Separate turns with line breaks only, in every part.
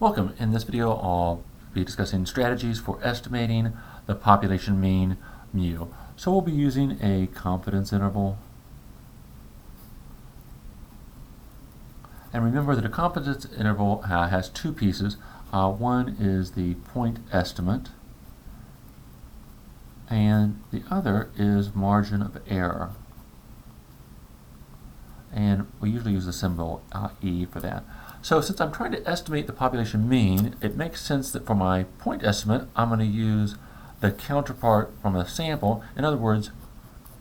Welcome. In this video, I'll be discussing strategies for estimating the population mean mu. So we'll be using a confidence interval. And remember that a confidence interval has two pieces. One is the point estimate, and the other is margin of error. And we usually use the symbol E for that. So since I'm trying to estimate the population mean, it makes sense that for my point estimate, I'm going to use the counterpart from a sample. In other words,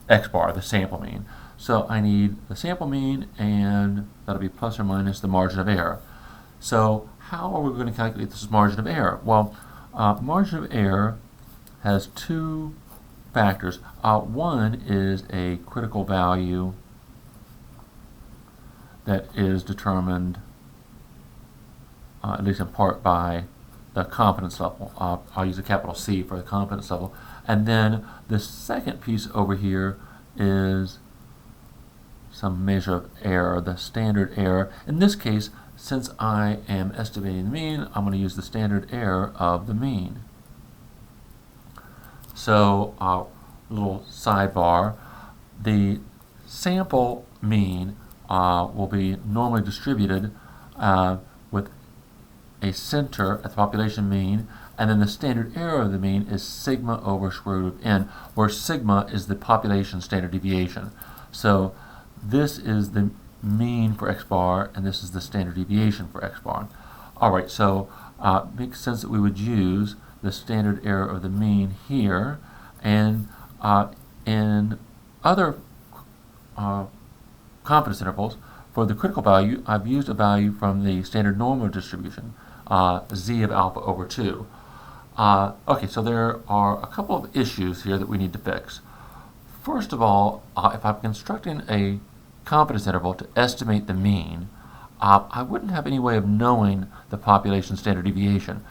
x bar, the sample mean. So I need the sample mean, and that'll be plus or minus the margin of error. So how are we going to calculate this margin of error? Well, margin of error has two factors. One is a critical value that is determined at least in part by the confidence level. I'll use a capital C for the confidence level. And then the second piece over here is some measure of error, the standard error. In this case, since I am estimating the mean, I'm going to use the standard error of the mean. So, little sidebar, the sample mean will be normally distributed with a center at the population mean, and then the standard error of the mean is sigma over square root of n, where sigma is the population standard deviation. So this is the mean for x bar, and this is the standard deviation for x bar. Alright, so it makes sense that we would use the standard error of the mean here, and in other confidence intervals, for the critical value, I've used a value from the standard normal distribution, z of alpha over 2. Okay, so there are a couple of issues here that we need to fix. First of all, if I'm constructing a confidence interval to estimate the mean, I wouldn't have any way of knowing the population standard deviation.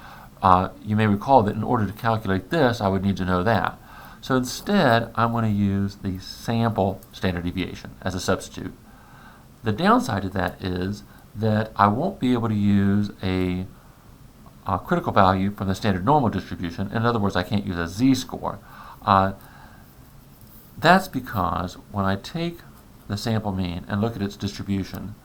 You may recall that in order to calculate this, I would need to know that. So instead, I'm going to use the sample standard deviation as a substitute. The downside of that is that I won't be able to use a critical value from the standard normal distribution. In other words, I can't use a z-score. That's because when I take the sample mean and look at its distribution,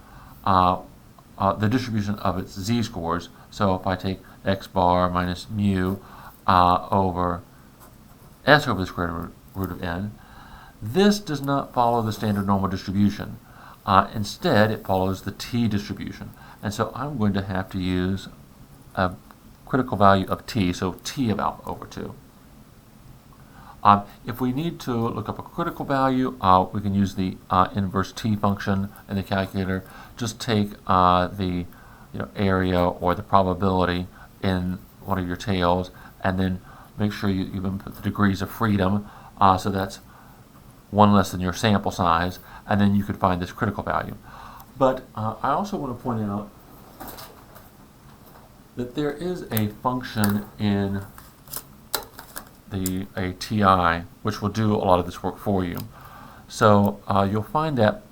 the distribution of its z-scores, so if I take x bar minus mu over s over the square root of n, this does not follow the standard normal distribution. Instead, it follows the t distribution. And so I'm going to have to use a critical value of t, so t of alpha over 2. If we need to look up a critical value, we can use the inverse t function in the calculator. Just take the area or the probability in one of your tails, and then make sure you input the degrees of freedom, so that's one less than your sample size, and then you could find this critical value. But I also want to point out that there is a function in a TI which will do a lot of this work for you. So you'll find that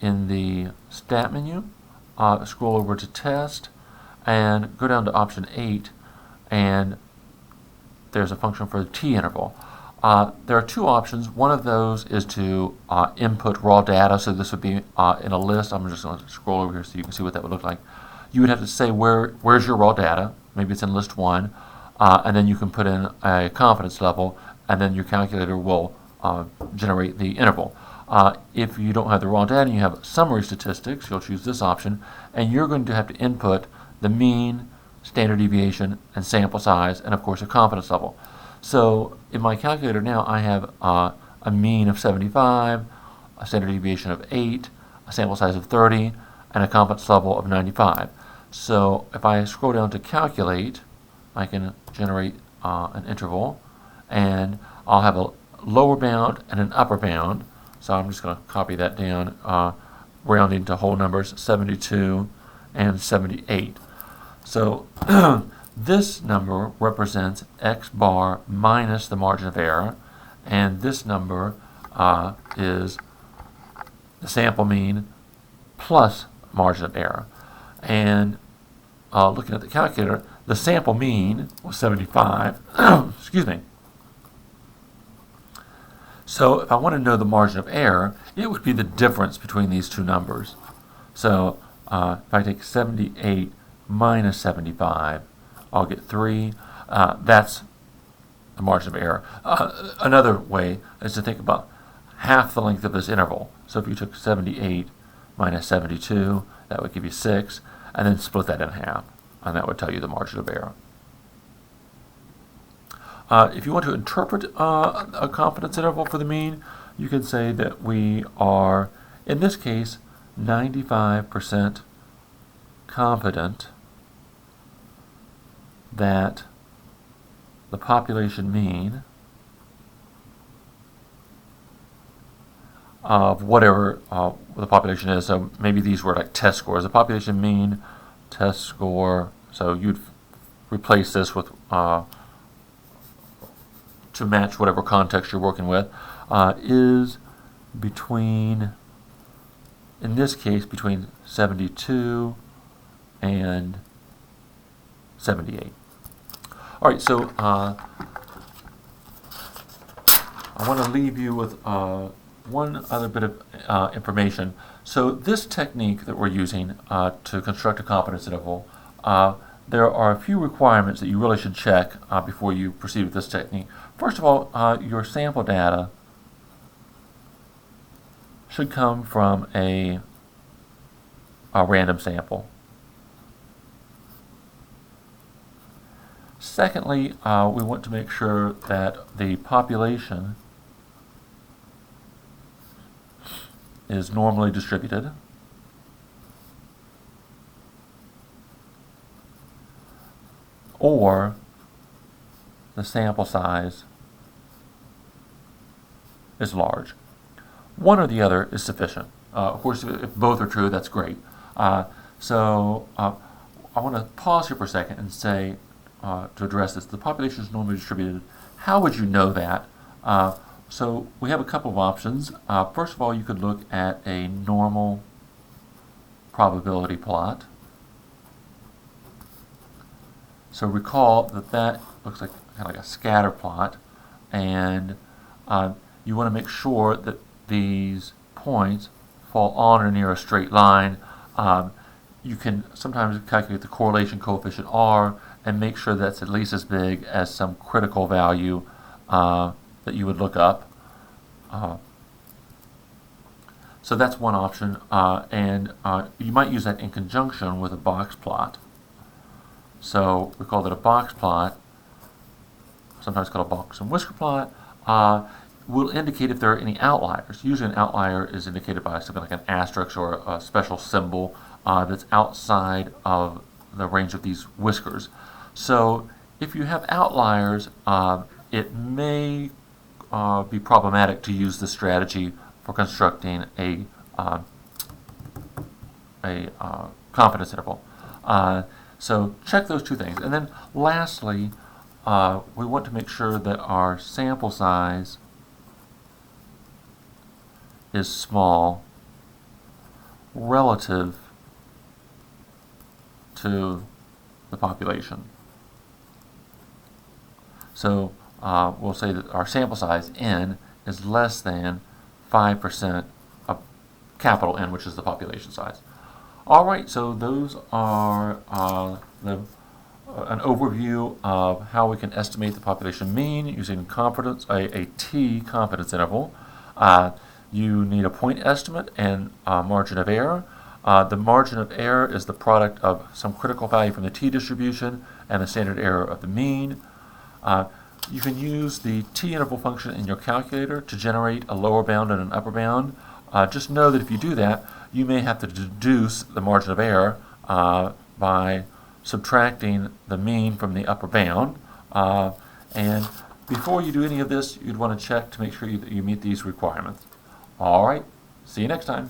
in the stat menu, scroll over to test and go down to option 8, and there's a function for the t interval. There are two options. One of those is to input raw data, so this would be in a list. I'm just going to scroll over here so you can see what that would look like. You would have to say where's your raw data. Maybe it's in list 1, and then you can put in a confidence level, and then your calculator will generate the interval. If you don't have the raw data and you have summary statistics, you'll choose this option, and you're going to have to input the mean, standard deviation, and sample size, and of course a confidence level. So in my calculator now, I have a mean of 75, a standard deviation of 8, a sample size of 30, and a confidence level of 95. So if I scroll down to calculate, I can generate an interval, and I'll have a lower bound and an upper bound. So I'm just going to copy that down, rounding to whole numbers, 72 and 78. So this number represents x bar minus the margin of error, and this number is the sample mean plus margin of error. And looking at the calculator, the sample mean was 75. Excuse me. So if I want to know the margin of error, it would be the difference between these two numbers. So if I take 78 minus 75, I'll get 3. That's the margin of error. Another way is to think about half the length of this interval. So if you took 78 minus 72, that would give you 6, and then split that in half, and that would tell you the margin of error. If you want to interpret a confidence interval for the mean, you can say that we are, in this case, 95% confident that the population mean of whatever the population is. So maybe these were like test scores. The population mean, test score, so you'd replace this with to match whatever context you're working with, is between, in this case, between 72 and 78. All right, so I want to leave you with one other bit of information. So this technique that we're using to construct a confidence interval, there are a few requirements that you really should check before you proceed with this technique. First of all, your sample data should come from a random sample. Secondly, we want to make sure that the population is normally distributed. Or the sample size is large. One or the other is sufficient. Of course, if both are true, that's great. So I want to pause here for a second and say, to address this, the population is normally distributed. How would you know that? So we have a couple of options. First of all, you could look at a normal probability plot. So recall that that looks like kind of like a scatter plot, and you want to make sure that these points fall on or near a straight line. You can sometimes calculate the correlation coefficient R and make sure that's at least as big as some critical value that you would look up. So that's one option, and you might use that in conjunction with a box plot. So we call that a box plot, sometimes called a box and whisker plot, will indicate if there are any outliers. Usually an outlier is indicated by something like an asterisk or a special symbol that's outside of the range of these whiskers. So if you have outliers, it may be problematic to use this strategy for constructing a confidence interval. So check those two things. And then lastly, we want to make sure that our sample size is small relative to the population. So we'll say that our sample size, n, is less than 5% of capital N, which is the population size. All right, so those are an overview of how we can estimate the population mean using a T confidence interval. You need a point estimate and margin of error. The margin of error is the product of some critical value from the T distribution and the standard error of the mean. You can use the T interval function in your calculator to generate a lower bound and an upper bound. Just know that if you do that, you may have to deduce the margin of error by subtracting the mean from the upper bound. And before you do any of this, you'd want to check to make sure that you meet these requirements. All right, see you next time.